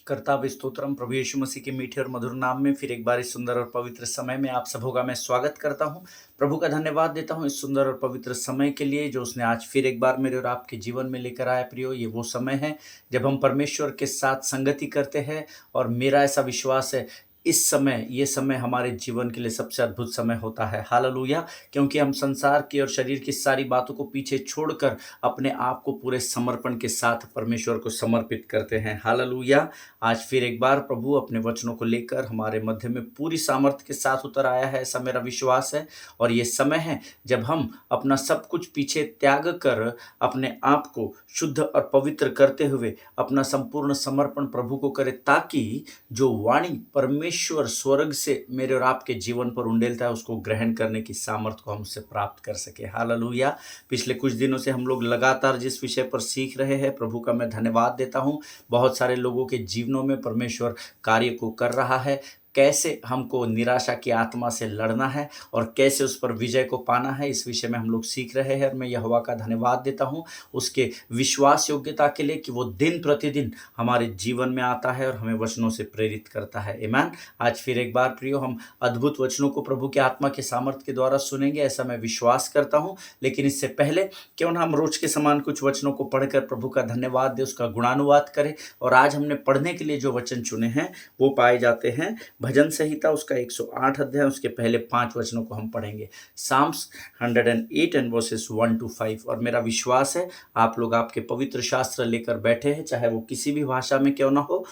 कर्ता स्तोत्रम प्रभु यीशु मसीह के मीठे और मधुर नाम में फिर एक बार इस सुंदर और पवित्र समय में आप सबों का मैं स्वागत करता हूं। प्रभु का धन्यवाद देता हूं इस सुंदर और पवित्र समय के लिए जो उसने आज फिर एक बार मेरे और आपके जीवन में लेकर आया। प्रियो, ये वो समय है जब हम परमेश्वर के साथ संगति करते हैं और मेरा ऐसा विश्वास है इस समय ये समय हमारे जीवन के लिए सबसे अद्भुत समय होता है। हालेलुया! क्योंकि हम संसार की और शरीर की सारी बातों को पीछे छोड़कर अपने आप को पूरे समर्पण के साथ परमेश्वर को समर्पित करते हैं। हालेलुया! आज फिर एक बार प्रभु अपने वचनों को लेकर हमारे मध्य में पूरी सामर्थ्य के साथ उतर आया है, ऐसा मेरा विश्वास है। और ये समय है जब हम अपना सब कुछ पीछे त्याग कर अपने आप को शुद्ध और पवित्र करते हुए अपना संपूर्ण समर्पण प्रभु को करें, ताकि जो वाणी परमेश्वर स्वर्ग से मेरे और आपके जीवन पर उंडेलता है उसको ग्रहण करने की सामर्थ्य को हम उससे प्राप्त कर सके। हालेलुया! पिछले कुछ दिनों से हम लोग लगातार जिस विषय पर सीख रहे हैं, प्रभु का मैं धन्यवाद देता हूँ। बहुत सारे लोगों के जीवनों में परमेश्वर कार्य को कर रहा है। कैसे हमको निराशा की आत्मा से लड़ना है और कैसे उस पर विजय को पाना है, इस विषय में हम लोग सीख रहे हैं। और मैं यहोवा का धन्यवाद देता हूँ उसके विश्वास योग्यता के लिए कि वो दिन प्रतिदिन हमारे जीवन में आता है और हमें वचनों से प्रेरित करता है। आमीन। आज फिर एक बार प्रियो हम अद्भुत वचनों को प्रभु के आत्मा के सामर्थ्य के द्वारा सुनेंगे, ऐसा मैं विश्वास करता हूँ। लेकिन इससे पहले क्यों ना हम रोज के समान कुछ वचनों को पढ़कर प्रभु का धन्यवाद दें, उसका गुणानुवाद करें। और आज हमने पढ़ने के लिए जो वचन चुने हैं वो पाए जाते हैं भजन संहिता उसका 108 अध्याय, उसके पहले 5 वचनों को हम पढ़ेंगे। Psalms 108 and verses 1 to 5। और मेरा विश्वास है आप लोग आपके पवित्र शास्त्र लेकर बैठे हैं, चाहे वो किसी भी भाषा में क्यों ना हो,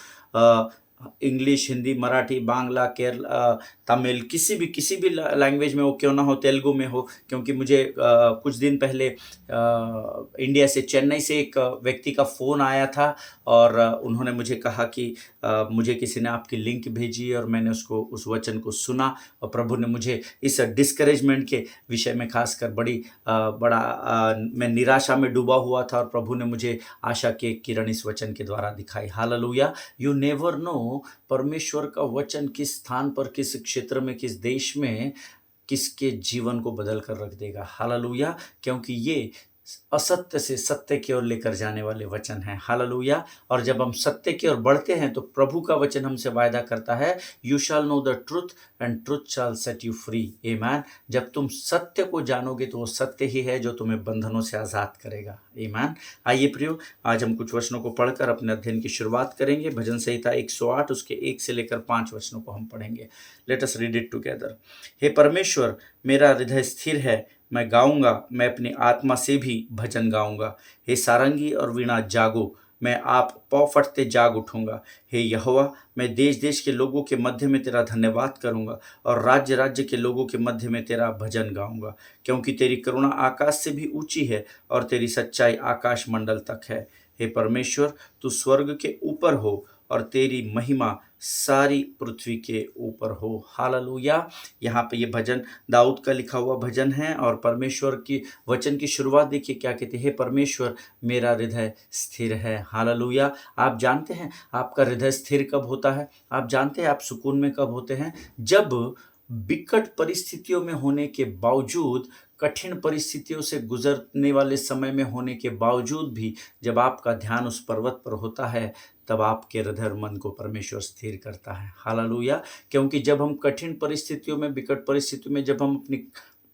इंग्लिश, हिंदी, मराठी, बांग्ला, केरला, तमिल, किसी भी लैंग्वेज में हो क्यों ना हो, तेलुगु में हो। क्योंकि मुझे कुछ दिन पहले इंडिया से, चेन्नई से एक व्यक्ति का फ़ोन आया था और उन्होंने मुझे कहा कि मुझे किसी ने आपकी लिंक भेजी और मैंने उसको उस वचन को सुना और प्रभु ने मुझे इस डिस्करेजमेंट के विषय में खासकर मैं निराशा में डूबा हुआ था और प्रभु ने मुझे आशा की एक किरण इस वचन के द्वारा दिखाई। हालेलुया! यू नेवर नो परमेश्वर का वचन किस स्थान पर, किस क्षेत्र में, किस देश में किसके जीवन को बदल कर रख देगा। हालेलुया! क्योंकि ये असत्य से सत्य की ओर लेकर जाने वाले वचन हैं। हालेलुया! और जब हम सत्य की ओर बढ़ते हैं तो प्रभु का वचन हमसे वायदा करता है, you shall know the truth and truth shall set you free. आमीन। जब तुम सत्य को जानोगे तो वो सत्य ही है जो तुम्हें बंधनों से आज़ाद करेगा। आमीन। आइए प्रियो, आज हम कुछ वचनों को पढ़कर अपने अध्ययन की शुरुआत करेंगे। भजन संहिता 108 उसके 1 से लेकर 5 वचनों को हम पढ़ेंगे। Let us read it together. हे परमेश्वर, मेरा हृदय स्थिर है, मैं गाऊंगा, मैं अपनी आत्मा से भी भजन गाऊंगा। हे सारंगी और वीणा जागो, मैं आप पौ फटते जाग उठूंगा। हे यहोवा, मैं देश देश के लोगों के मध्य में तेरा धन्यवाद करूंगा और राज्य राज्य के लोगों के मध्य में तेरा भजन गाऊंगा। क्योंकि तेरी करुणा आकाश से भी ऊंची है और तेरी सच्चाई आकाश मंडल तक है। हे परमेश्वर, तू स्वर्ग के ऊपर हो और तेरी महिमा सारी पृथ्वी के ऊपर हो। हालेलुया! यहाँ पे ये भजन दाऊद का लिखा हुआ भजन है और परमेश्वर की वचन की शुरुआत देखिए क्या कहते हैं, परमेश्वर मेरा हृदय स्थिर है। हालेलुया! आप जानते हैं आपका हृदय स्थिर कब होता है? आप जानते हैं आप सुकून में कब होते हैं? जब विकट परिस्थितियों में होने के बावजूद, कठिन परिस्थितियों से गुजरने वाले समय में होने के बावजूद भी जब आपका ध्यान उस पर्वत पर होता है, तब आपके हृदय और मन को परमेश्वर स्थिर करता है। हालेलुया! क्योंकि जब हम कठिन परिस्थितियों में, विकट परिस्थितियों में जब हम अपनी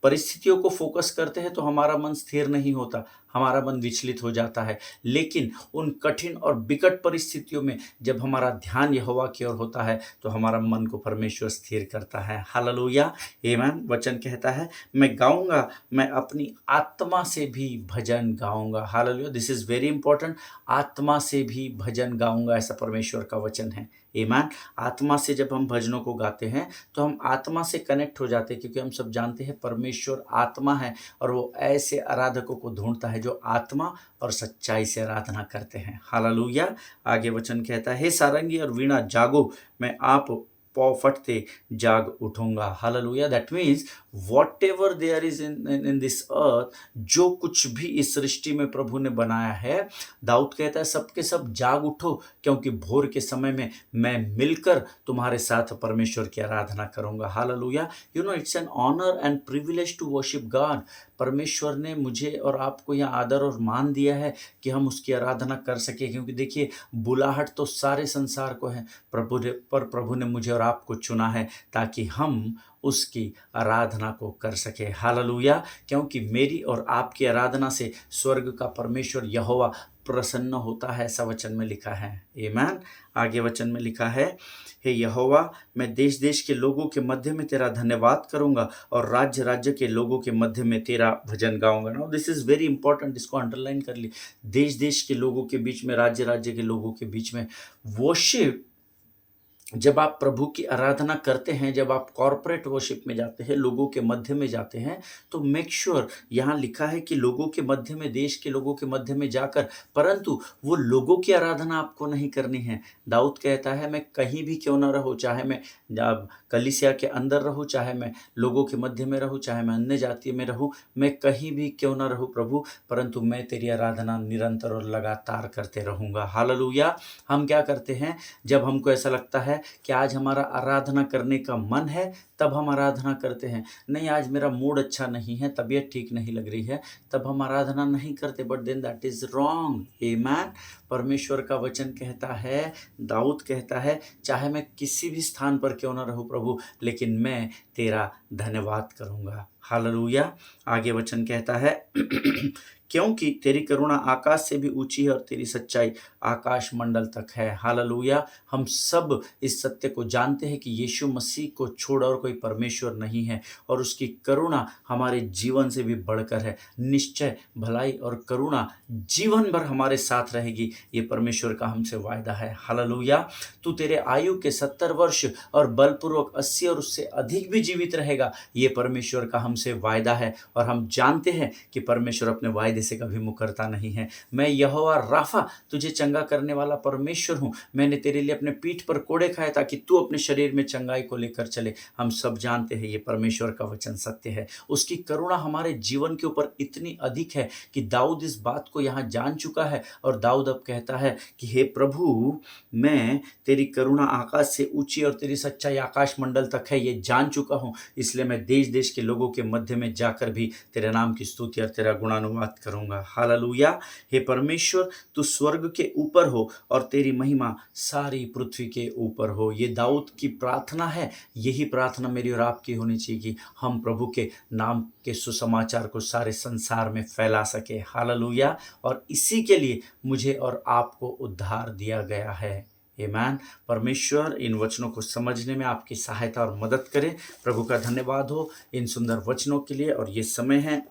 परिस्थितियों को फोकस करते हैं तो हमारा मन स्थिर नहीं होता, हमारा मन विचलित हो जाता है। लेकिन उन कठिन और विकट परिस्थितियों में जब हमारा ध्यान यहोवा की ओर होता है तो हमारा मन को परमेश्वर स्थिर करता है। हालेलुया! आमीन। वचन कहता है, मैं गाऊंगा, मैं अपनी आत्मा से भी भजन गाऊंगा। Hallelujah! This is very important. आत्मा से भी भजन गाऊंगा, ऐसा परमेश्वर का वचन है। आमीन। आत्मा से जब हम भजनों को गाते हैं तो हम आत्मा से कनेक्ट हो जाते हैं, क्योंकि हम सब जानते हैं परमेश्वर आत्मा है और वो ऐसे आराधकों को ढूंढता है जो आत्मा और सच्चाई से आराधना करते हैं। हालेलुया! आगे वचन कहता है, हे सारंगी और वीणा जागो, मैं आप पौ फटते जाग उठूंगा। Hallelujah. That means whatever there is in this earth, जो कुछ भी इस सृष्टि में प्रभु ने बनाया है, दाऊद कहता है सबके सब जाग उठो, क्योंकि भोर के समय में मैं मिलकर तुम्हारे साथ परमेश्वर की आराधना करूंगा। हालेलुया। You know, it's an honour and privilege to worship God. परमेश्वर ने मुझे और आपको यहाँ आदर और मान दिया है कि हम उसकी आराधना कर सके, क्योंकि देखिए बुलाहट तो सारे संसार को है, प्रभु ने मुझे और आपको चुना है ताकि हम उसकी आराधना को कर सके। हालेलुया। क्योंकि मेरी और आपकी आराधना से स्वर्ग का परमेश्वर यहोवा प्रसन्न होता है, ऐसा वचन में लिखा है। आमीन। आगे वचन में लिखा है, हे यहोवा, मैं देश देश के लोगों के मध्य में तेरा धन्यवाद करूंगा और राज्य राज्य के लोगों के मध्य में तेरा भजन गाऊंगा। Now this is very important, इसको अंडरलाइन कर ली। देश देश के लोगों के बीच में, राज्य राज्य के लोगों के बीच में वर्शिप, जब आप प्रभु की आराधना करते हैं, जब आप कॉर्पोरेट वर्शिप में जाते हैं, लोगों के मध्य में जाते हैं, तो मेक श्योर, यहाँ लिखा है कि लोगों के मध्य में, देश के लोगों के मध्य में जाकर, परंतु वो लोगों की आराधना आपको नहीं करनी है। दाऊद कहता है मैं कहीं भी क्यों ना रहूं, चाहे मैं कलीसिया के अंदर रहूं, चाहे मैं लोगों के मध्य में रहूं, चाहे मैं अन्य जाति में रहूं, मैं कहीं भी क्यों ना रहूं प्रभु, परंतु मैं तेरी आराधना निरंतर और लगातार करते रहूंगा। हालेलुया। हम क्या करते हैं, जब हमको ऐसा लगता है कि आज हमारा आराधना करने का मन है, तब हम आराधना करते हैं। नहीं, आज मेरा मूड अच्छा नहीं है, तबीयत ठीक नहीं लग रही है, तब हम आराधना नहीं करते, but then that is wrong. आमीन। परमेश्वर का वचन कहता है, दाऊद कहता है, चाहे मैं किसी भी स्थान पर क्यों ना रहूं प्रभु, लेकिन मैं तेरा धन्यवाद करूंगा। हालेलुया। आगे वचन कहता है क्योंकि तेरी करुणा आकाश से भी ऊंची है और तेरी सच्चाई आकाश मंडल तक है। हालेलुया। हम सब इस सत्य को जानते हैं कि यीशु मसीह को छोड़ और कोई परमेश्वर नहीं है, और उसकी करुणा हमारे जीवन से भी बढ़कर है। निश्चय भलाई और करुणा जीवन भर हमारे साथ रहेगी, ये परमेश्वर का हमसे वायदा है। हालेलुया। तू तेरे आयु के 70 वर्ष और बलपूर्वक 80 और उससे अधिक भी जीवित रहेगा, ये परमेश्वर का हमसे वायदा है, और हम जानते हैं कि परमेश्वर अपने वायदे से कभी मुकरता नहीं है। मैं यहोवा राफा, तुझे चंगा करने वाला परमेश्वर हूं। मैंने तेरे लिए अपने पीठ पर कोड़े खाए ताकि तू अपने शरीर में चंगाई को लेकर चले। हम सब जानते हैं ये परमेश्वर का वचन सत्य है। उसकी करुणा हमारे जीवन के ऊपर इतनी अधिक है कि दाऊद इस बात को यहाँ जान चुका है, और दाऊद अब कहता है कि हे प्रभु, मैं तेरी करुणा आकाश से ऊंची और तेरी सच्चाई आकाश मंडल तक है, ये जान चुका हूं, इसलिए मैं देश देश के लोगों के मध्य में जाकर भी तेरे नाम की स्तुति और तेरा गुणानुवाद करूंगा। हालेलुया। हे परमेश्वर, तू स्वर्ग के ऊपर हो और तेरी महिमा सारी पृथ्वी के ऊपर हो। ये दाऊद की प्रार्थना है, यही प्रार्थना मेरी और आपकी होनी चाहिए कि हम प्रभु के नाम के सुसमाचार को सारे संसार में फैला सके। हालेलुया। और इसी के लिए मुझे और आपको उद्धार दिया गया है। आमीन। परमेश्वर इन वचनों को समझने में आपकी सहायता और मदद करे। प्रभु का धन्यवाद हो इन सुंदर वचनों के लिए। और ये समय है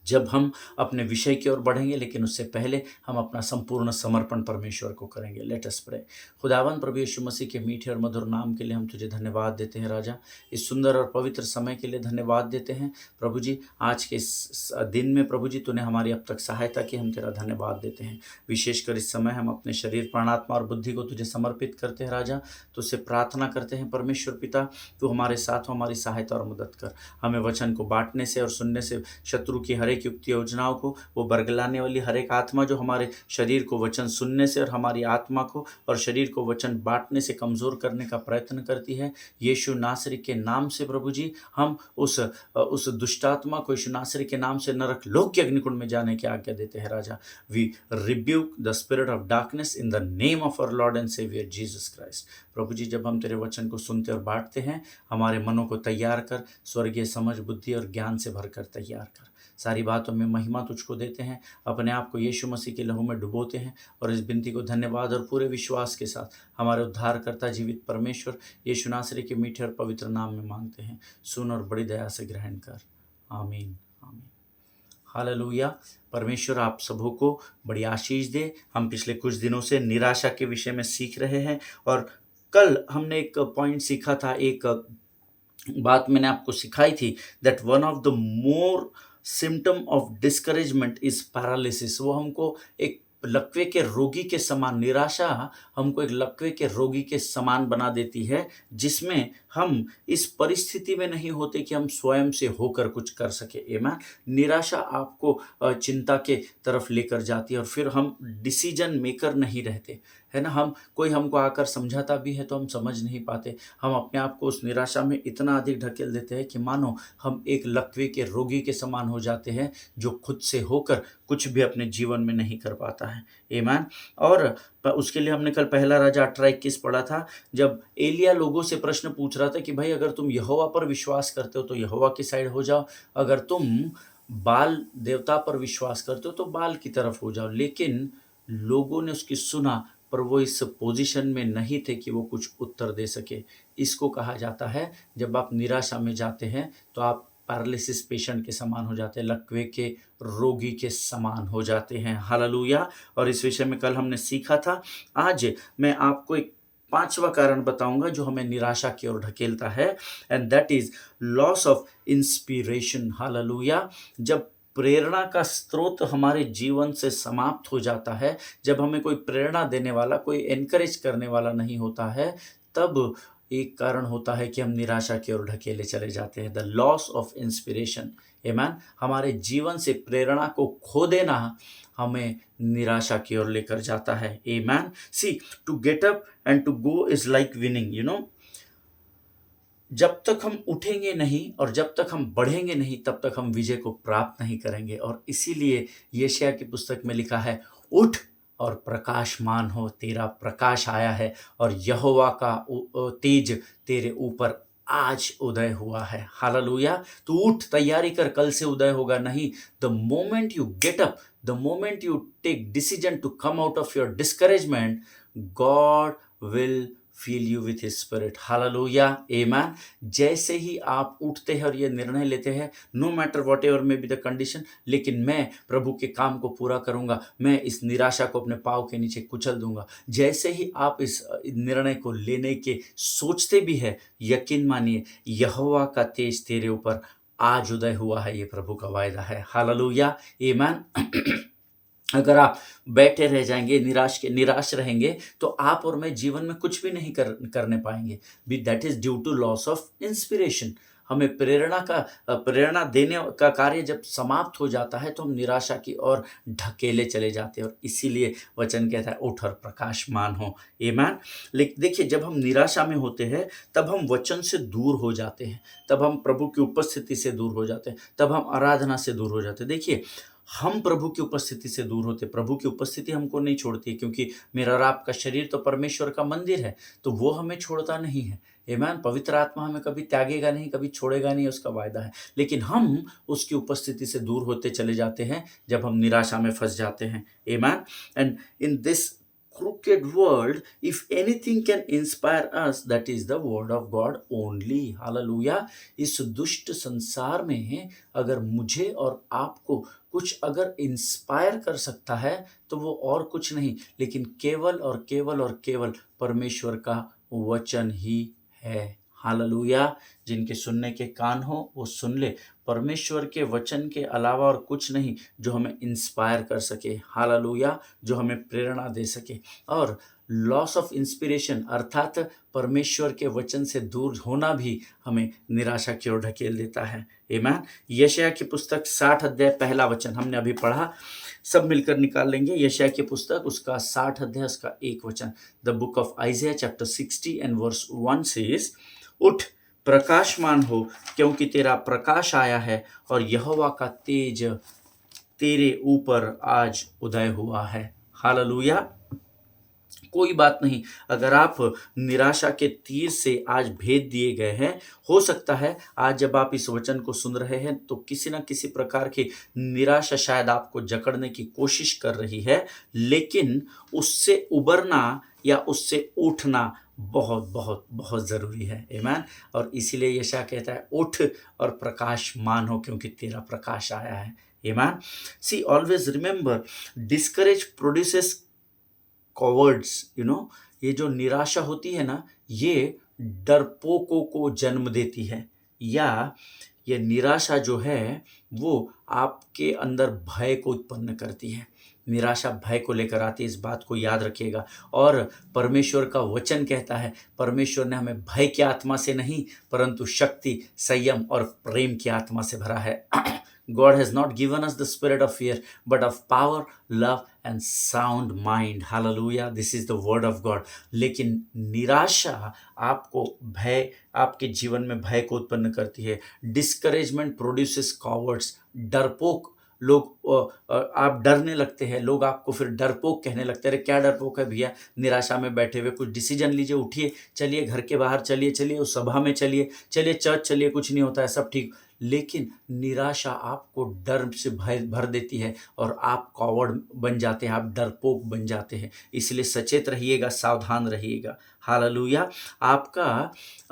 जब हम अपने विषय की ओर बढ़ेंगे, लेकिन उससे पहले हम अपना संपूर्ण समर्पण परमेश्वर को करेंगे। Let us pray. खुदावन प्रभु यीशु मसीह के मीठे और मधुर नाम के लिए हम तुझे धन्यवाद देते हैं राजा। इस सुंदर और पवित्र समय के लिए धन्यवाद देते हैं प्रभु जी। आज के इस दिन में प्रभु जी तूने हमारी अब तक सहायता की, हम तेरा धन्यवाद देते हैं। विशेषकर इस समय हम अपने शरीर, प्राणात्मा और बुद्धि को तुझे समर्पित करते हैं राजा। तुझसे प्रार्थना करते हैं परमेश्वर पिता, तू हमारे साथ हो, हमारी सहायता और मदद कर। हमें वचन को बांटने से और सुनने से शत्रु की हर एक युक्ति योजनाओं को, वो बरगलाने वाली हर एक आत्मा जो हमारे शरीर को वचन सुनने से और हमारी आत्मा को और शरीर को वचन बांटने से कमजोर करने का प्रयत्न करती है, यीशु नासरी के नाम से प्रभु जी हम उस दुष्टात्मा को यीशु नासरी के नाम से नरक लोक के अग्निकुंड में जाने की आज्ञा देते हैं राजा। We rebuke the spirit of darkness in the name of our Lord and saviour Jesus Christ. प्रभु जी, जब हम तेरे वचन को सुनते और बांटते हैं, हमारे मनों को तैयार कर, स्वर्गीय समझ, बुद्धि और ज्ञान से भरकर तैयार कर। सारी बातों में महिमा तुझको देते हैं, अपने आप को यीशु मसीह के लहू में डुबोते हैं, और इस विनती को धन्यवाद और पूरे विश्वास के साथ हमारे उद्धारकर्ता जीवित परमेश्वर यीशु नासरी के मीठे और पवित्र नाम में मांगते हैं। सुन और बड़ी दया से ग्रहण कर। आमीन। आमीन। हालेलुया। परमेश्वर आप सबों को बड़ी आशीष दे। हम पिछले कुछ दिनों से निराशा के विषय में सीख रहे हैं, और कल हमने एक पॉइंट सीखा था, एक बात मैंने आपको सिखाई थी, that one of the more symptom of discouragement is paralysis. वो हमको एक लकवे के रोगी के समान, निराशा हमको एक लकवे के रोगी के समान बना देती है, जिसमें हम इस परिस्थिति में नहीं होते कि हम स्वयं से होकर कुछ कर सके। आमीन। निराशा आपको चिंता के तरफ लेकर जाती है और फिर हम डिसीजन मेकर नहीं रहते, है ना। हम कोई हमको आकर समझाता भी है तो हम समझ नहीं पाते। हम अपने आप को उस निराशा में इतना अधिक ढकेल देते हैं कि मानो हम एक लकवे के रोगी के समान हो जाते हैं, जो खुद से होकर कुछ भी अपने जीवन में नहीं कर पाता है। आमीन। और उसके लिए हमने कल पहला राजा 18:21 पढ़ा था, जब एलिया लोगों से प्रश्न पूछ रहा था कि भाई अगर तुम यहोवा पर विश्वास करते हो तो यहोवा की साइड हो जाओ, अगर तुम बाल देवता पर विश्वास करते हो तो बाल की तरफ हो जाओ। लेकिन लोगों ने उसकी सुना, पर वो इस पोजीशन में नहीं थे कि वो कुछ उत्तर दे सके। इसको कहा जाता है, जब आप निराशा में जाते हैं तो आप पैरालिसिस पेशेंट के समान हो जाते हैं, लकवे के रोगी के समान हो जाते हैं। हालेलुया। और इस विषय में कल हमने सीखा था। आज मैं आपको एक 5वां कारण बताऊंगा जो हमें निराशा की ओर ढकेलता है, and that is loss of inspiration. Hallelujah. जब प्रेरणा का स्रोत हमारे जीवन से समाप्त हो जाता है, जब हमें कोई प्रेरणा देने वाला, कोई एनकरेज करने वाला नहीं होता है, तब एक कारण होता है कि हम निराशा की ओर ढकेले चले जाते हैं। The loss of inspiration. आमीन। हमारे जीवन से प्रेरणा को खो देना हमें निराशा की ओर लेकर जाता है। आमीन। See, to get up and to go is like winning, you know. जब तक हम उठेंगे नहीं और जब तक हम बढ़ेंगे नहीं, तब तक हम विजय को प्राप्त नहीं करेंगे। और इसीलिए यशायाह की पुस्तक में लिखा है, उठ और प्रकाशमान हो, तेरा प्रकाश आया है और यहोवा का तेज तेरे ऊपर आज उदय हुआ है। हालेलुया। तू उठ, तैयारी कर, कल से उदय होगा नहीं। The moment you get up, the moment you take decision to come out of your discouragement, God will feel you with his spirit. हालेलुया। आमीन। जैसे ही आप उठते हैं और ये निर्णय लेते हैं, no matter whatever may be the condition, लेकिन मैं प्रभु के काम को पूरा करूंगा, मैं इस निराशा को अपने पाँव के नीचे कुचल दूंगा। जैसे ही आप इस निर्णय को लेने के सोचते भी है, यकीन मानिए यहोवा का तेज तेरे ऊपर आज उदय हुआ है। ये प्रभु का वायदा है। हालेलुया। आमीन। अगर आप बैठे रह जाएंगे, निराश रहेंगे, तो आप और मैं जीवन में कुछ भी नहीं करने पाएंगे। That is due to loss of inspiration. हमें प्रेरणा देने का कार्य जब समाप्त हो जाता है तो हम निराशा की ओर ढकेले चले जाते हैं। और इसीलिए वचन कहता है, उठ और प्रकाशमान हो। आमीन। लेकिन देखिए, जब हम निराशा में होते हैं तब हम वचन से दूर हो जाते हैं, तब हम प्रभु की उपस्थिति से दूर हो जाते हैं, तब हम आराधना से दूर हो जाते हैं। देखिए, हम प्रभु की उपस्थिति से दूर होते, प्रभु की उपस्थिति हमको नहीं छोड़ती, क्योंकि मेरा और आपका शरीर तो परमेश्वर का मंदिर है, तो वो हमें छोड़ता नहीं है। आमीन। पवित्र आत्मा हमें कभी त्यागेगा नहीं, कभी छोड़ेगा नहीं, उसका वायदा है। लेकिन हम उसकी उपस्थिति से दूर होते चले जाते हैं जब हम निराशा में फंस जाते हैं। आमीन। And in this crooked world, if anything can inspire us, that is the word of God only. Hallelujah. इस दुष्ट संसार में अगर मुझे और आपको कुछ अगर इंस्पायर कर सकता है तो वो और कुछ नहीं, लेकिन केवल और केवल और केवल परमेश्वर का वचन ही है। हालेलुया। जिनके सुनने के कान हो वो सुन ले। परमेश्वर के वचन के अलावा और कुछ नहीं जो हमें इंस्पायर कर सके। हालेलुया। जो हमें प्रेरणा दे सके। और लॉस ऑफ इंस्पिरेशन अर्थात परमेश्वर के वचन से दूर होना भी हमें निराशा की ओर ढकेल देता है। आमीन। यशायाह की पुस्तक 60 अध्याय पहला वचन हमने अभी पढ़ा, सब मिलकर निकाल लेंगे। यशायाह की पुस्तक उसका 60 अध्याय उसका 1 वचन। The book of Isaiah chapter 60 and verse 1 says, उठ प्रकाशमान हो, क्योंकि तेरा प्रकाश आया है और यहोवा का तेज तेरे ऊपर आज उदय हुआ है। हालेलुया। कोई बात नहीं, अगर आप निराशा के तीर से आज भेद दिए गए हैं, हो सकता है आज जब आप इस वचन को सुन रहे हैं तो किसी न किसी प्रकार की निराशा शायद आपको जकड़ने की कोशिश कर रही है, लेकिन उससे उबरना या उससे उठना बहुत बहुत बहुत ज़रूरी है। आमीन। और इसीलिए यशायाह कहता है, उठ और प्रकाशमान हो, क्योंकि तेरा प्रकाश आया है। आमीन। See, always remember, discourage produces cowards. You know, ये जो निराशा होती है ना, ये डरपोकों को जन्म देती है, या ये निराशा जो है वो आपके अंदर भय को उत्पन्न करती है। निराशा भय को लेकर आती है, इस बात को याद रखिएगा। और परमेश्वर का वचन कहता है, परमेश्वर ने हमें भय की आत्मा से नहीं परंतु शक्ति, संयम और प्रेम की आत्मा से भरा है। God has not given us the spirit of fear, but of power, love and sound mind. Hallelujah. This is the word of God. लेकिन निराशा आपको भय, आपके जीवन में भय को उत्पन्न करती है। डिस्करेजमेंट प्रोड्यूसेस कॉवर्ड्स, डरपोक लोग, आप डरने लगते हैं, लोग आपको फिर डरपोक कहने लगते हैं। अरे क्या डरपोक है भैया, निराशा में बैठे हुए, कुछ डिसीजन लीजिए, उठिए, चलिए घर के बाहर, चलिए चलिए उस सभा में, चलिए चलिए चर्च चलिए, कुछ नहीं होता है, सब ठीक। लेकिन निराशा आपको डर से भय भर देती है और आप कॉवर्ड बन जाते हैं, आप डरपोक बन जाते हैं। इसलिए सचेत रहिएगा, सावधान रहिएगा। हालेलुया। आपका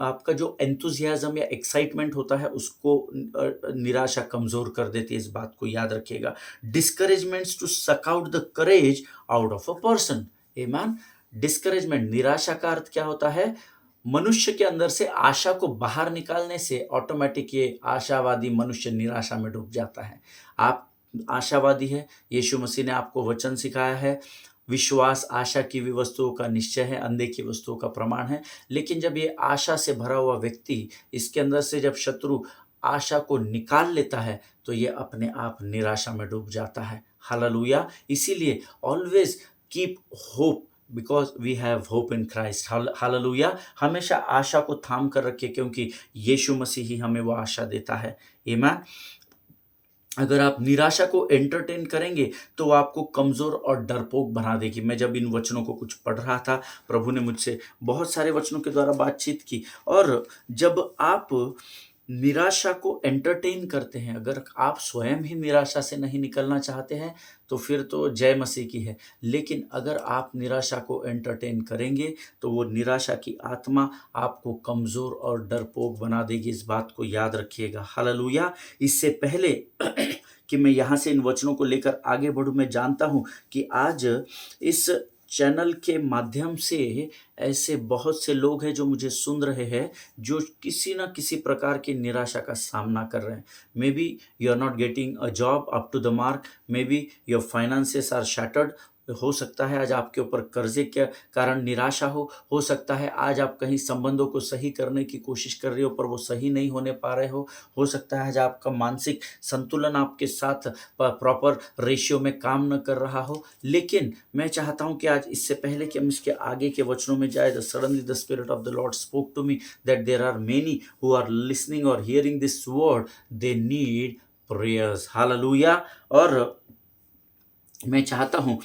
आपका जो एंथुजियाज्म या एक्साइटमेंट होता है उसको निराशा कमजोर कर देती है, इस बात को याद रखिएगा। Discouragements to suck out the courage out of a person. Amen. Discouragement, निराशा का अर्थ क्या होता है? मनुष्य के अंदर से आशा को बाहर निकालने से ऑटोमेटिक ये आशावादी मनुष्य निराशा में डूब जाता है। आप आशावादी है, यीशु मसीह ने आपको वचन सिखाया है, विश्वास आशा की भी वस्तुओं का निश्चय है, अनदेखी वस्तुओं का प्रमाण है। लेकिन जब ये आशा से भरा हुआ व्यक्ति, इसके अंदर से जब शत्रु आशा को निकाल लेता है तो ये अपने आप निराशा में डूब जाता है। हालेलुया। इसीलिए always keep hope because we have hope in Christ. हालेलुया। हमेशा आशा को थाम कर रखिए क्योंकि यीशु मसीह ही हमें वो आशा देता है। आमीन। अगर आप निराशा को एंटरटेन करेंगे तो वो आपको कमज़ोर और डरपोक बना देगी। मैं जब इन वचनों को कुछ पढ़ रहा था, प्रभु ने मुझसे बहुत सारे वचनों के द्वारा बातचीत की। और जब आप निराशा को एंटरटेन करते हैं, अगर आप स्वयं ही निराशा से नहीं निकलना चाहते हैं तो फिर तो जय मसीह की है। लेकिन अगर आप निराशा को एंटरटेन करेंगे तो वो निराशा की आत्मा आपको कमज़ोर और डरपोक बना देगी, इस बात को याद रखिएगा। हालेलुया। इससे पहले कि मैं यहाँ से इन वचनों को लेकर आगे बढ़ूँ, मैं जानता हूँ कि आज इस चैनल के माध्यम से ऐसे बहुत से लोग हैं जो मुझे सुन रहे हैं, जो किसी न किसी प्रकार की निराशा का सामना कर रहे हैं। Maybe you are not getting a job up to the mark, maybe your finances are shattered. हो सकता है आज आपके ऊपर कर्जे के कारण निराशा हो सकता है आज आप कहीं संबंधों को सही करने की कोशिश कर रहे हो पर वो सही नहीं होने पा रहे हो सकता है आज आपका मानसिक संतुलन आपके साथ प्रॉपर रेशियो में काम न कर रहा हो। लेकिन मैं चाहता हूं कि आज, इससे पहले कि हम इसके आगे के वचनों में जाए, suddenly the spirit of the Lord spoke to me that there are many who are listening और hearing this word, they need prayers. Hallelujah. और मैं चाहता हूं,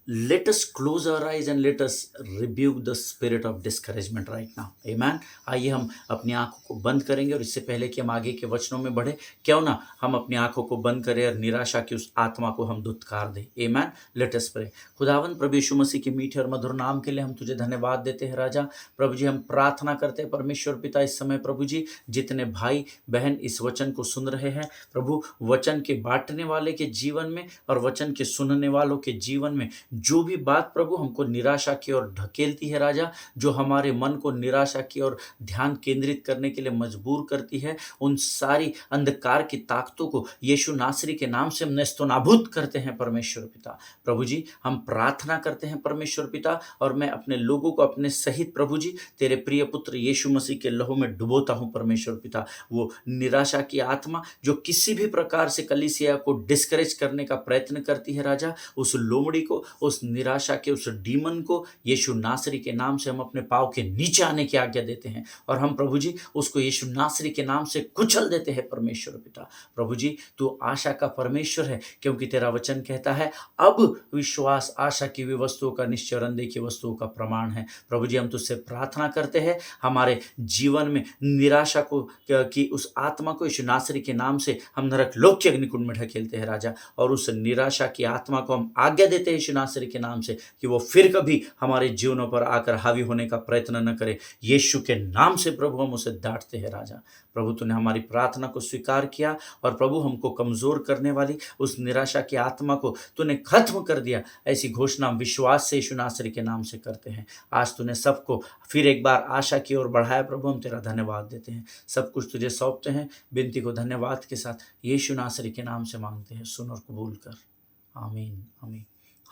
let us close our eyes and let us rebuke the spirit of discouragement right now. Amen. आइए हम अपनी आंखों को बंद करेंगे और इससे पहले कि हम आगे के वचनों में बढ़े, क्यों ना हम अपनी आंखों को बंद करें और निराशा की उस आत्मा को हम धुतकार दें। Amen. Let us pray. खुदावंद प्रभु यीशु मसीह के मीठे और मधुर नाम के लिए हम तुझे धन्यवाद देते हैं राजा। प्रभु जी, हम प्रार्थना करते हैं परमेश्वर पिता, इस समय प्रभु जी जितने भाई बहन इस वचन को सुन रहे हैं प्रभु, वचन के बांटने वाले के जीवन में और वचन के सुनने वालों के जीवन में जो भी बात प्रभु हमको निराशा की ओर ढकेलती है राजा, जो हमारे मन को निराशा की ओर ध्यान केंद्रित करने के लिए मजबूर करती है, उन सारी अंधकार की ताकतों को यीशु नासरी के नाम से हम नेस्तनाबूद करते हैं परमेश्वर पिता। प्रभु जी, हम प्रार्थना करते हैं परमेश्वर पिता, और मैं अपने लोगों को अपने सहित प्रभु जी तेरे प्रिय पुत्र यीशु मसीह के लहू में डुबोता हूं परमेश्वर पिता। वो निराशा की आत्मा जो किसी भी प्रकार से कलीसिया को डिस्करेज करने का प्रयत्न करती है राजा, उस लोमड़ी को, उस निराशा के उस डीमन को यीशु नासरी के नाम से हम अपने पांव के नीचे आने की आज्ञा देते हैं और हम प्रभु जी उसको यीशु नासरी के नाम से कुचल देते हैं परमेश्वर पिता। प्रभु जी, तू आशा का परमेश्वर है, क्योंकि तेरा वचन कहता है अब विश्वास आशा की भी वस्तुओं का निश्चय और अनदेखी वस्तुओं का प्रमाण है। प्रभु जी, हम तुझसे प्रार्थना करते हैं हमारे जीवन में निराशा को की उस आत्मा को यीशु नासरी के नाम से हम नरक लोक के अग्निकुंड में ढकेलते हैं राजा, और उस निराशा की आत्मा को हम आज्ञा देते हैं यीशु नासरी के नाम से कि वो फिर कभी हमारे जीवनों पर आकर हावी होने का प्रयत्न न करे। यीशु के नाम से प्रभु हम उसे डांटते हैं राजा। प्रभु, तूने हमारी प्रार्थना को स्वीकार किया और प्रभु हमको कमजोर करने वाली उस निराशा की आत्मा को तूने खत्म कर दिया, ऐसी घोषणा विश्वास से यीशु नासरी के नाम से करते हैं। आज तूने सबको फिर एक बार आशा की ओर बढ़ाया प्रभु, हम तेरा धन्यवाद देते हैं। सब कुछ तुझे सौंपते हैं, विनती को धन्यवाद के साथ यीशु नासरी के नाम से मांगते हैं, सुन और कबूल कर। आमीन आमीन।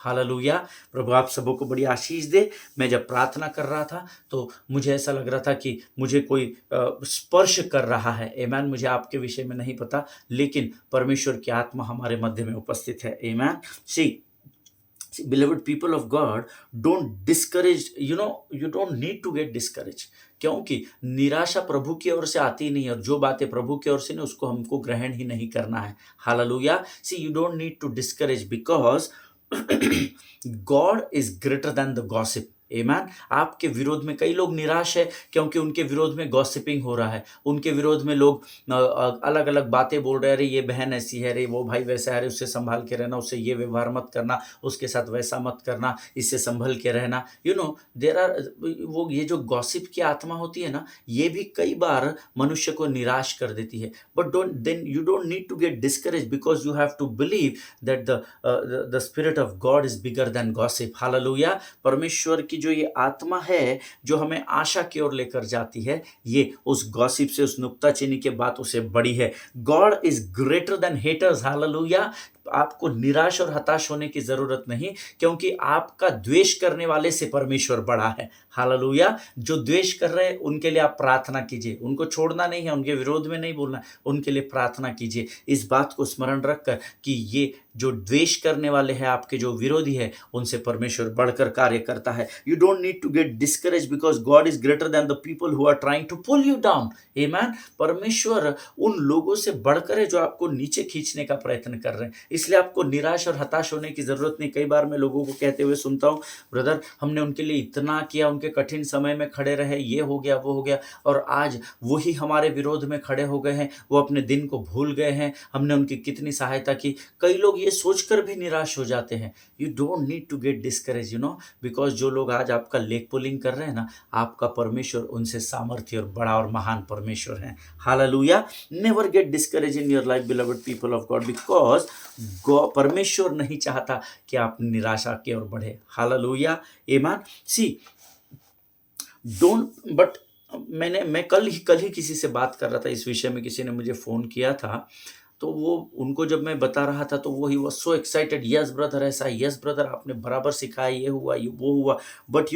हालेलुया। प्रभु आप सबों को बड़ी आशीष दे। मैं जब प्रार्थना कर रहा था तो मुझे ऐसा लग रहा था कि मुझे कोई स्पर्श कर रहा है। आमेन। मुझे आपके विषय में नहीं पता, लेकिन परमेश्वर की आत्मा हमारे मध्य में उपस्थित है। आमेन। See, beloved people of God, don't discourage, you don't need to get discouraged, क्योंकि निराशा प्रभु की ओर से आती नहीं है, और जो बातें प्रभु की ओर से नहीं उसको हमको ग्रहण ही नहीं करना है। Hallelujah. See you don't need to discourage because God is greater than the gossip. Amen. आपके विरोध में कई लोग निराश है क्योंकि उनके विरोध में गॉसिपिंग हो रहा है, उनके विरोध में लोग अलग अलग बातें बोल रहे हैं। अरे ये बहन ऐसी है, अरे वो भाई वैसा है, अरे उससे संभाल के रहना, उससे ये व्यवहार मत करना, उसके साथ वैसा मत करना, इससे संभल के रहना। देर आर वो ये जो गॉसिप की आत्मा होती है ना, ये भी कई बार मनुष्य को निराश कर देती है। But you don't need to get discourage because you have to believe that the spirit of God is bigger than gossip. हालेलुया। परमेश्वर की जो ये आत्मा है जो हमें आशा की ओर लेकर जाती है, ये उस गॉसिप से, उस नुक्ताचीनी के बातों से बड़ी है। God is greater then haters. Hallelujah. आपको निराश और हताश होने की जरूरत नहीं, क्योंकि आपका द्वेष करने वाले से परमेश्वर बड़ा है। हालेलुया। जो द्वेष कर रहे हैं उनके लिए आप प्रार्थना कीजिए, उनको छोड़ना नहीं है, उनके विरोध में नहीं बोलना, उनके लिए प्रार्थना कीजिए। इस बात को स्मरण रखकर कि ये जो द्वेष करने वाले हैं, आपके जो विरोधी है, उनसे परमेश्वर बढ़कर कार्य करता है। You don't need to get discourage because God is greater than the people who are trying to pull you down. Amen. परमेश्वर उन लोगों से बढ़कर है जो आपको नीचे खींचने का प्रयत्न कर रहे हैं, इसलिए आपको निराश और हताश होने की जरूरत नहीं। कई बार मैं लोगों को कहते हुए सुनता हूँ, ब्रदर हमने उनके लिए इतना किया, उनके कठिन समय में खड़े रहे, ये हो गया वो हो गया, और आज वही हमारे विरोध में खड़े हो गए हैं, वो अपने दिन को भूल गए हैं, हमने उनकी कितनी सहायता की। कई लोग ये सोचकर भी निराश हो जाते हैं। You don't need to get discourage, because जो लोग आज आपका लेग पुलिंग कर रहे हैं ना, आपका परमेश्वर उनसे सामर्थ्य और बड़ा और महान परमेश्वर है। हालेलुया। Never get discourage in your life beloved people of God, because परमेश्वर नहीं चाहता कि आप निराशा की ओर बढ़े। हालेलुया। आमेन। सी डोंट बट मैं कल ही किसी से बात कर रहा था इस विषय में, किसी ने मुझे फ़ोन किया था, तो वो उनको जब मैं बता रहा था तो वो he was so excited, yes brother ऐसा, यस ब्रदर आपने बराबर सिखाया, ये हुआ ये वो हुआ। बट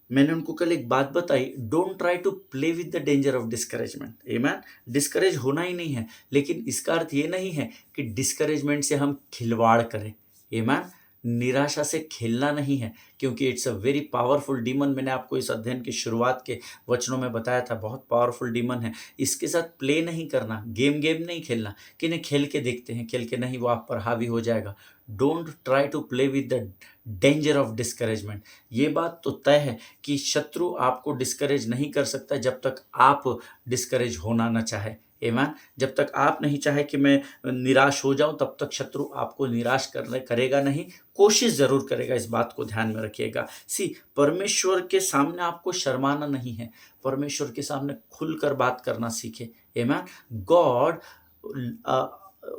मैंने उनको कल एक बात बताई, don't try to play with the danger of discouragement. आमेन। डिस्करेज होना ही नहीं है, लेकिन इसका अर्थ ये नहीं है कि डिस्करेजमेंट से हम खिलवाड़ करें। आमेन। निराशा से खेलना नहीं है, क्योंकि it's a very powerful demon. मैंने आपको इस अध्ययन की शुरुआत के वचनों में बताया था, बहुत पावरफुल डीमन है। इसके साथ प्ले नहीं करना, गेम नहीं खेलना कि नहीं खेल के देखते हैं, खेल के नहीं, वो आप पर हावी हो जाएगा। Don't try to play with the danger of discouragement. ये बात तो तय है कि शत्रु आपको डिस्करेज नहीं कर सकता जब तक आप डिस्करेज होना न चाहे। आमेन। जब तक आप नहीं चाहे कि मैं निराश हो जाऊं, तब तक शत्रु आपको निराश करेगा नहीं, कोशिश जरूर करेगा। इस बात को ध्यान में रखिएगा। परमेश्वर के सामने आपको शर्माना नहीं है, परमेश्वर के सामने खुलकर बात करना सीखे। Amen. God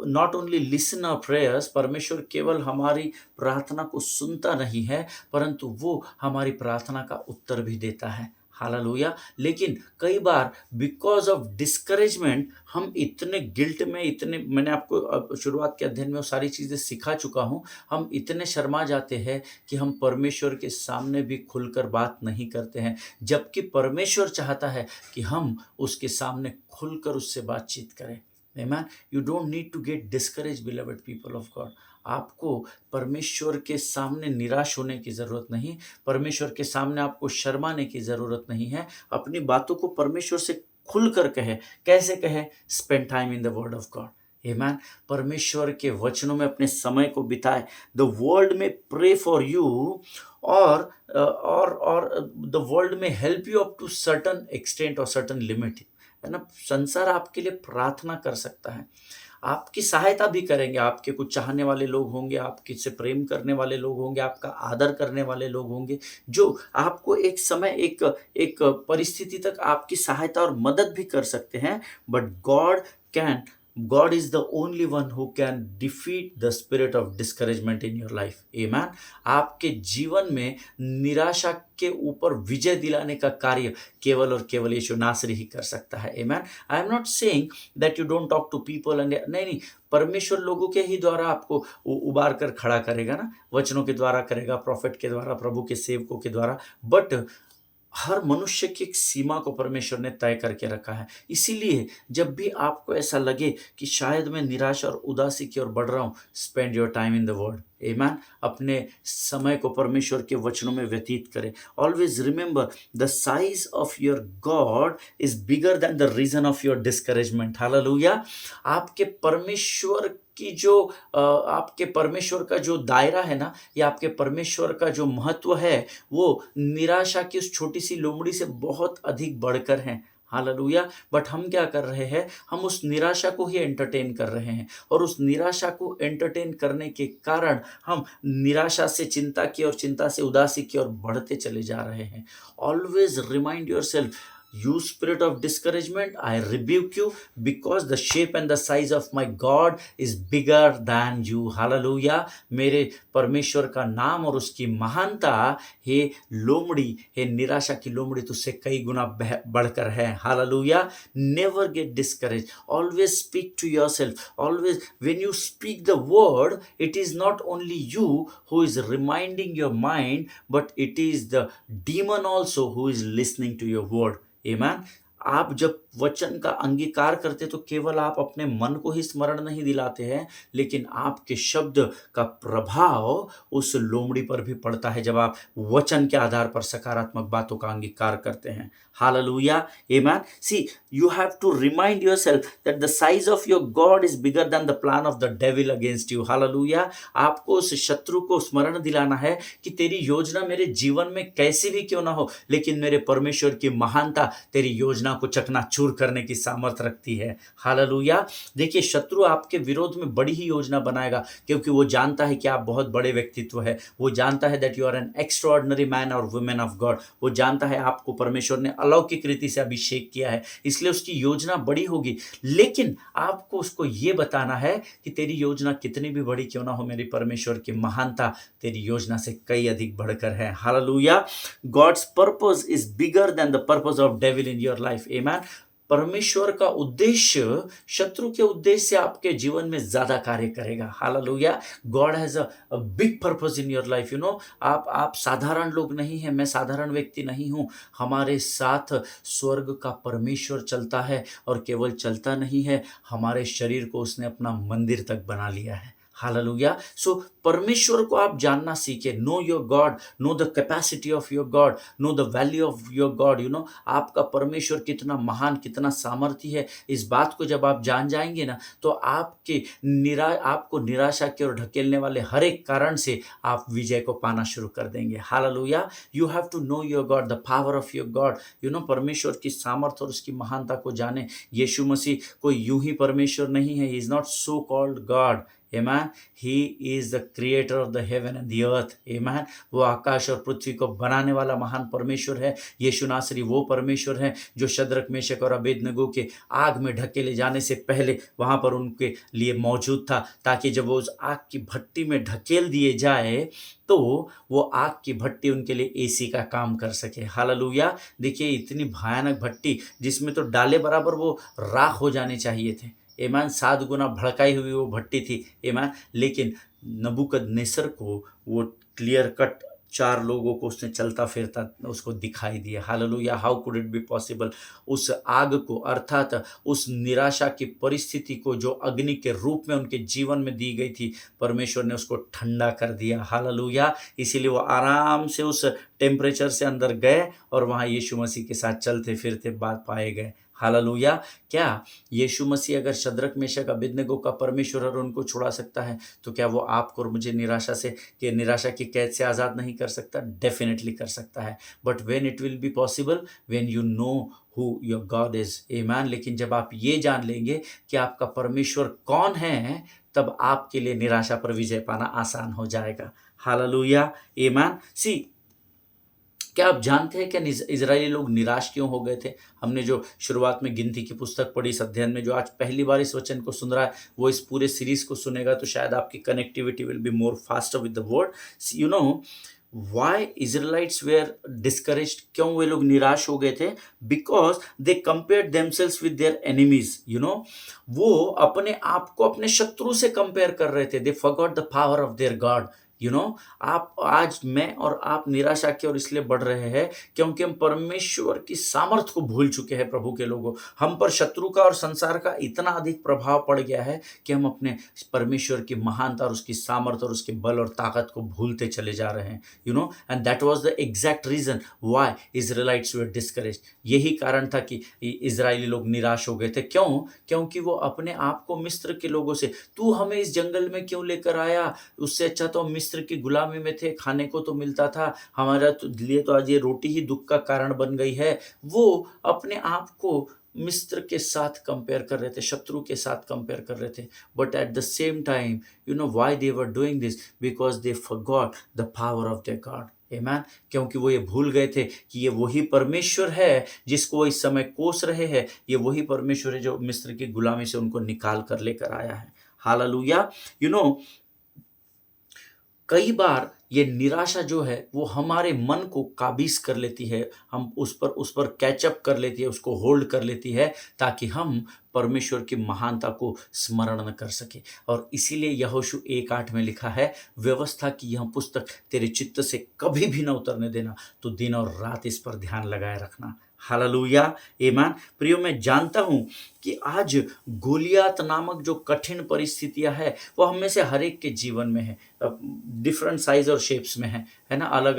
not only listen our prayers, परमेश्वर केवल हमारी प्रार्थना को सुनता नहीं है, परंतु वो हमारी प्रार्थना का उत्तर भी देता है। हालेलुया। लेकिन कई बार बिकॉज ऑफ डिस्करेजमेंट हम इतने गिल्ट में, इतने, मैंने आपको शुरुआत के अध्ययन में वो सारी चीज़ें सिखा चुका हूँ, हम इतने शर्मा जाते हैं कि हम परमेश्वर के सामने भी खुलकर बात नहीं करते हैं, जबकि परमेश्वर चाहता है कि हम उसके सामने खुलकर उससे बातचीत करें। Amen. You don't need to get discouraged, beloved people of God. आपको परमेश्वर के सामने निराश होने की ज़रूरत नहीं, परमेश्वर के सामने आपको शर्माने की ज़रूरत नहीं है। अपनी बातों को परमेश्वर से खुलकर कहे। कैसे कहे? Spend time in the word of God. Amen. परमेश्वर के वचनों में अपने समय को बिताए। द वर्ल्ड में प्रे फॉर यू, और द वर्ल्ड में help you up to certain extent और सर्टन लिमिट, है ना। संसार आपके लिए प्रार्थना कर सकता है, आपकी सहायता भी करेंगे। आपके कुछ चाहने वाले लोग होंगे, आपके से प्रेम करने वाले लोग होंगे, आपका आदर करने वाले लोग होंगे, जो आपको एक समय, एक परिस्थिति तक आपकी सहायता और मदद भी कर सकते हैं। But God can God is the only one who can defeat the spirit of discouragement in your life. Amen. आपके जीवन में निराशा के ऊपर विजय दिलाने का कार्य केवल और केवल यीशु नासरी ही कर सकता है. Amen. I am not saying that you don't talk to people and नहीं, परमेश्वर लोगों के ही द्वारा आपको उबार कर खड़ा करेगा ना, वचनों के द्वारा करेगा, प्रॉफिट के द्वारा, प्रभु के सेवकों के द्वारा, बट हर मनुष्य की एक सीमा को परमेश्वर ने तय करके रखा है. इसीलिए जब भी आपको ऐसा लगे कि शायद मैं निराशा और उदासी की ओर बढ़ रहा हूँ, spend your time in the word. Amen. अपने समय को परमेश्वर के वचनों में व्यतीत करें. Always remember the size of your God is bigger than the reason of your discouragement. Hallelujah. आपके परमेश्वर की जो आपके परमेश्वर का जो दायरा है ना, या आपके परमेश्वर का जो महत्व है, वो निराशा की उस छोटी सी लोमड़ी से बहुत अधिक बढ़कर है. हालेलुया. बट हम क्या कर रहे हैं? हम उस निराशा को ही एंटरटेन कर रहे हैं, और उस निराशा को एंटरटेन करने के कारण हम निराशा से चिंता की और चिंता से उदासी की ओर बढ़ते चले जा रहे हैं. Always remind yourself, You spirit of discouragement, I rebuke you, because the shape and the size of my God is bigger than you. Hallelujah. मेरे परमेश्वर का नाम और उसकी महानता, हे लोमड़ी, हे निराशा की लोमड़ी, तुझसे कई गुना बढ़कर है. Hallelujah. Never get discouraged. Always speak to yourself. Always, when you speak the word, it is not only you who is reminding your mind, but it is the demon also who is listening to your word. Amen. आप जब वचन का अंगीकार करते तो केवल आप अपने मन को ही स्मरण नहीं दिलाते हैं, लेकिन आपके शब्द का प्रभाव उस लोमड़ी पर भी पड़ता है जब आप वचन के आधार पर सकारात्मक बातों का अंगीकार करते हैं. Hallelujah. Amen. See, you have to remind yourself that the size of your God is bigger than the plan of the devil against you. Hallelujah. आपको उस शत्रु को स्मरण दिलाना है कि तेरी योजना मेरे जीवन में कैसी भी क्यों ना हो, लेकिन मेरे परमेश्वर की महानता तेरी योजना को चकनाचूर करने की सामर्थ्य रखती है. हालेलुया. देखिए, शत्रु आपके विरोध में बड़ी ही योजना बनाएगा, क्योंकि वो जानता है कि आप बहुत बड़े व्यक्तित्व है. वो जानता है that you are an extraordinary man और वुमेन ऑफ गॉड. वो जानता है आपको परमेश्वर ने अलौकिक रीति से अभिषेक किया है, इसलिए उसकी योजना बड़ी होगी. लेकिन आपको उसको ये बताना है कि तेरी योजना कितनी भी बड़ी क्यों ना हो, मेरी परमेश्वर की महानता तेरी योजना से कई अधिक बढ़कर है. Hallelujah. God's purpose is bigger than the purpose of devil in your life. Amen. परमेश्वर का उद्देश्य शत्रु के उद्देश्य से आपके जीवन में ज्यादा कार्य करेगा. Hallelujah. God has a big purpose in your life. You know, आप साधारण लोग नहीं हैं, मैं साधारण व्यक्ति नहीं हूं. हमारे साथ स्वर्ग का परमेश्वर चलता है, और केवल चलता नहीं है, हमारे शरीर को उसने अपना मंदिर तक बना लिया है. हालेलुया. सो परमेश्वर को आप जानना सीखे. No your God, know the capacity of your God, know the value of your God. You no, आपका परमेश्वर कितना महान, कितना सामर्थी है, इस बात को जब आप जान जाएंगे ना, तो आपको निराशा की ओर ढकेलने वाले हर एक कारण से आप विजय को पाना शुरू कर देंगे. हालेलुया. You have to know your God, the power of your God. You know, परमेश्वर की सामर्थ्य और उसकी महानता को जाने. यीशु मसीह कोई यूं ही परमेश्वर नहीं है. He is not so called God. Amen. He is the creator of the heaven and the earth. Amen. वो आकाश और पृथ्वी को बनाने वाला महान परमेश्वर है. यीशु नासरी वो परमेश्वर है जो शद्रक, मेशक और अबेदनगो के आग में ढकेले जाने से पहले वहां पर उनके लिए मौजूद था, ताकि जब वो उस आग की भट्टी में ढकेल दिए जाए तो वो आग की भट्टी उनके लिए एसी का काम कर सके. हालेलुया. देखिए, इतनी भयानक भट्टी जिसमें तो डाले बराबर वो राख हो जाने चाहिए थे. ईमान 7 गुना भड़काई हुई वो भट्टी थी. ईमान, लेकिन नबूकदनेस्सर को वो क्लियर कट 4 लोगों को उसने चलता फिरता उसको दिखाई दिया. Hallelujah. How could it be possible? उस आग को, अर्थात उस निराशा की परिस्थिति को जो अग्नि के रूप में उनके जीवन में दी गई थी, परमेश्वर ने उसको ठंडा कर दिया. हालेलुया. इसीलिए वो आराम से उस टेम्परेचर से अंदर गए और वहाँ यीशु मसीह के साथ चलते फिरते बात पाए गए. हालेलुया. क्या यीशु मसीह अगर शद्रक, मेशक, अबेदनगो का परमेश्वर और उनको छुड़ा सकता है, तो क्या वो आपको और मुझे निराशा की कैद से आज़ाद नहीं कर सकता? डेफिनेटली कर सकता है. But when it will be possible? When you know who your God is. Amen. लेकिन जब आप ये जान लेंगे कि आपका परमेश्वर कौन है, तब आपके लिए निराशा पर विजय पाना आसान हो जाएगा. हालेलुया. आमेन. सी, क्या आप जानते हैं क्या इज़राइली लोग निराश क्यों हो गए थे? हमने जो शुरुआत में गिनती की पुस्तक पढ़ी इस अध्ययन में, जो आज पहली बार इस वचन को सुन रहा है, वो इस पूरे सीरीज़ को सुनेगा तो शायद आपकी connectivity will be more faster with the word. You know why Israelites were discouraged, क्यों वे लोग निराश हो गए थे? Because they compared themselves with their enemies, वो अपने आप को अपने शत्रु से कंपेयर कर रहे थे। They forgot the power of their God. आप आज, मैं और आप निराशा की ओर इसलिए बढ़ रहे हैं क्योंकि हम परमेश्वर की सामर्थ को भूल चुके हैं। प्रभु के लोगों, हम पर शत्रु का और संसार का इतना अधिक प्रभाव पड़ गया है कि हम अपने परमेश्वर की महानता और उसकी सामर्थ और उसके बल और ताकत को भूलते चले जा रहे हैं। And that was the exact reason why Israelites were discouraged. यही कारण था कि इजरायली लोग निराश हो गए थे। क्यों? क्योंकि वो अपने आप को मिस्र के लोगों से, तू हमें इस जंगल में क्यों लेकर आया? उससे अच्छा तो हम मिस्र की गुलामी में थे, खाने को तो मिलता था, हमारा तो लिए तो आज ये रोटी ही दुख का कारण बन गई है। वो अपने आप को मिस्र के साथ कंपेयर कर रहे थे, शत्रु के साथ कंपेयर कर रहे थे। But at the same time, why they were doing this? Because they forgot the power of their God. Amen. क्योंकि वो ये भूल गए थे कि ये वही परमेश्वर है जिसको वो इस समय कोस रहे हैं। ये वही परमेश्वर है जो मिस्र की गुलामी से उनको निकाल कर लेकर आया है। हालेलुया। यू नो कई बार ये निराशा जो है वो हमारे मन को काबीज कर लेती है, हम उस पर कैचअप कर लेती है, उसको होल्ड कर लेती है, ताकि हम परमेश्वर की महानता को स्मरण न कर सके। और इसीलिए यहोशू 1:8 में लिखा है, व्यवस्था की यह पुस्तक तेरे चित्त से कभी भी न उतरने देना, तो दिन और रात इस पर ध्यान लगाए रखना। हालेलुया। आमीन। प्रियो, मैं जानता हूँ कि आज गोलियत नामक जो कठिन परिस्थितियां है वो हम में से हर एक के जीवन में है, डिफरेंट साइज और शेप्स में है ना, अलग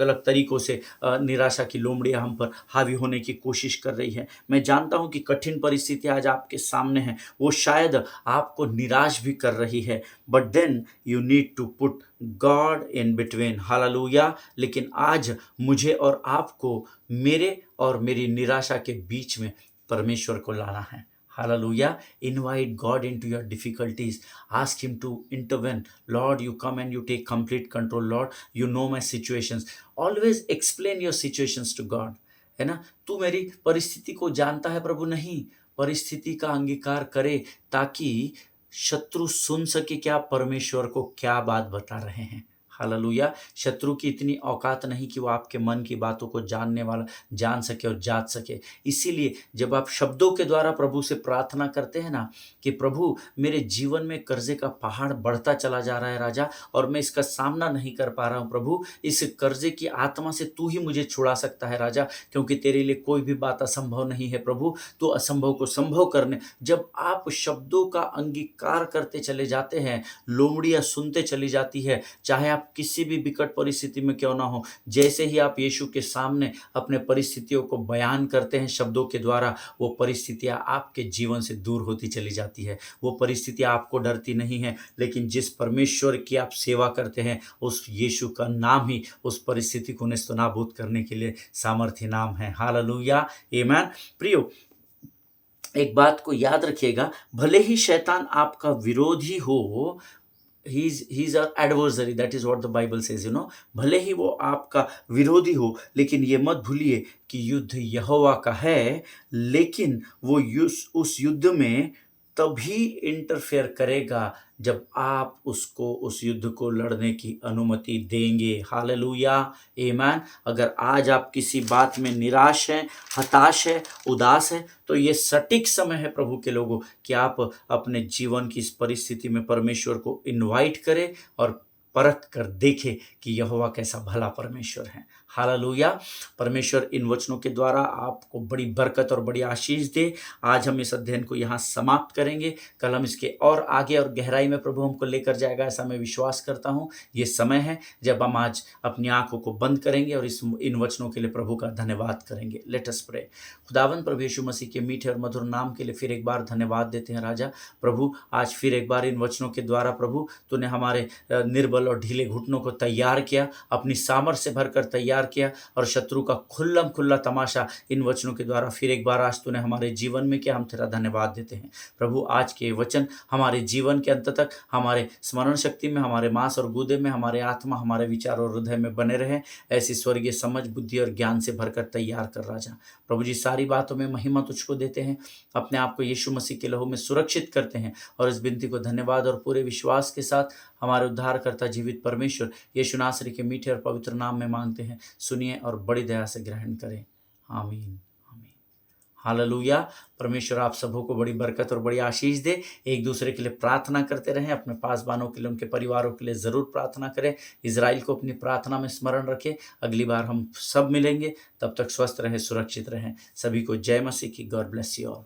अलग तरीकों से निराशा की लोमड़ियां हम पर हावी होने की कोशिश कर रही है। मैं जानता हूं कि कठिन परिस्थितियां आज आपके सामने हैं, वो शायद आपको निराश भी कर रही है, but then you need to put God in between. हालेलुया। लेकिन आज मुझे और आपको मेरे और मेरी निराशा के बीच में परमेश्वर को लाना है। Hallelujah. Invite God into your difficulties. Ask Him to intervene. Lord, you come and you take complete control. Lord, you know my situations. Always explain your situations to God. है ना? तू मेरी परिस्थिति को जानता है प्रभु। नहीं, परिस्थिति का अंगीकार करे ताकि शत्रु सुन सके कि आप परमेश्वर को क्या बात बता रहे हैं। हालेलुया। शत्रु की इतनी औकात नहीं कि वो आपके मन की बातों को जान सके और जांच सके। इसीलिए जब आप शब्दों के द्वारा प्रभु से प्रार्थना करते हैं ना कि प्रभु, मेरे जीवन में कर्जे का पहाड़ बढ़ता चला जा रहा है राजा, और मैं इसका सामना नहीं कर पा रहा हूँ प्रभु, इस कर्जे की आत्मा से तू ही मुझे छुड़ा सकता है राजा, क्योंकि तेरे लिए कोई भी बात असंभव नहीं है प्रभु, तो असंभव को संभव करने। जब आप शब्दों का अंगीकार करते चले जाते हैं, लोमड़ियां सुनते चली जाती है, चाहे आप किसी भी विकट परिस्थिति में क्यों ना हो, जैसे ही आप यीशु के सामने अपने परिस्थितियों को बयान करते हैं शब्दों के द्वारा, वो परिस्थितियां आपके जीवन से दूर होती चली जाती है। वो परिस्थितियां आपको डरती नहीं है, लेकिन जिस परमेश्वर की आप सेवा करते हैं, उस यीशु का नाम ही उस परिस्थिति को नेस्तनाबूद करने के लिए सामर्थ्य नाम है। हालेलुया। आमीन। प्रियो, एक बात को याद रखिएगा, भले ही शैतान आपका विरोधी हो, he's our adversary, that is what the Bible says, भले ही वो आपका विरोधी हो, लेकिन ये मत भूलिए कि युद्ध यहोवा का है, लेकिन वो उस युद्ध में तभी इंटरफेयर करेगा जब आप उसको, उस युद्ध को लड़ने की अनुमति देंगे। हालेलुया। आमीन। अगर आज आप किसी बात में निराश हैं, हताश है, उदास है, तो ये सटीक समय है प्रभु के लोगों कि आप अपने जीवन की इस परिस्थिति में परमेश्वर को इनवाइट करें और परख कर देखें कि यहोवा कैसा भला परमेश्वर है। हालेलुया। परमेश्वर इन वचनों के द्वारा आपको बड़ी बरकत और बड़ी आशीष दे। आज हम इस अध्ययन को यहाँ समाप्त करेंगे, कल हम इसके और आगे और गहराई में प्रभु हमको लेकर जाएगा, ऐसा मैं विश्वास करता हूँ। ये समय है जब हम आज अपनी आंखों को बंद करेंगे और इन वचनों के लिए प्रभु का धन्यवाद करेंगे। Let us pray. खुदावंद प्रभु यीशु मसीह के मीठे और मधुर नाम के लिए फिर एक बार धन्यवाद देते हैं राजा। प्रभु, आज फिर एक बार इन वचनों के द्वारा प्रभु तूने हमारे निर्बल और ढीले घुटनों को तैयार किया, अपनी सामर्थ से भरकर तैयार प्यार किया और शत्रु का खुल्लम खुल्ला तमाशा इन वचनों के द्वारा फिर एक बार आज तूने हमारे जीवन में किया। हम तेरा धन्यवाद देते हैं प्रभु। आज के ये वचन हमारे जीवन के अंत तक हमारे स्मरण शक्ति में, हमारे मांस और गूदे में, हमारे आत्मा, हमारे विचार और हृदय में बने रहे। ऐसी स्वर्गीय समझ, बुद्धि और ज्ञान से भरकर तैयार कर राजा। प्रभु जी, सारी बातों में महिमा तुझको देते हैं, अपने आप को यीशु मसीह के लहू में सुरक्षित करते हैं और इस विनती को धन्यवाद और पूरे विश्वास के साथ हमारे उद्धारकर्ता जीवित परमेश्वर यीशु नासरी के मीठे और पवित्र नाम में मांगते हैं। सुनिए और बड़ी दया से ग्रहण करें। आमीन। हालेलुया। परमेश्वर आप सबों को बड़ी बरकत और बड़ी आशीष दे। एक दूसरे के लिए प्रार्थना करते रहें, अपने पासवानों के लिए, उनके परिवारों के लिए ज़रूर प्रार्थना करें। इजराइल को अपनी प्रार्थना में स्मरण रखें। अगली बार हम सब मिलेंगे, तब तक स्वस्थ रहें, सुरक्षित रहें। सभी को जय मसीह की। God bless you all.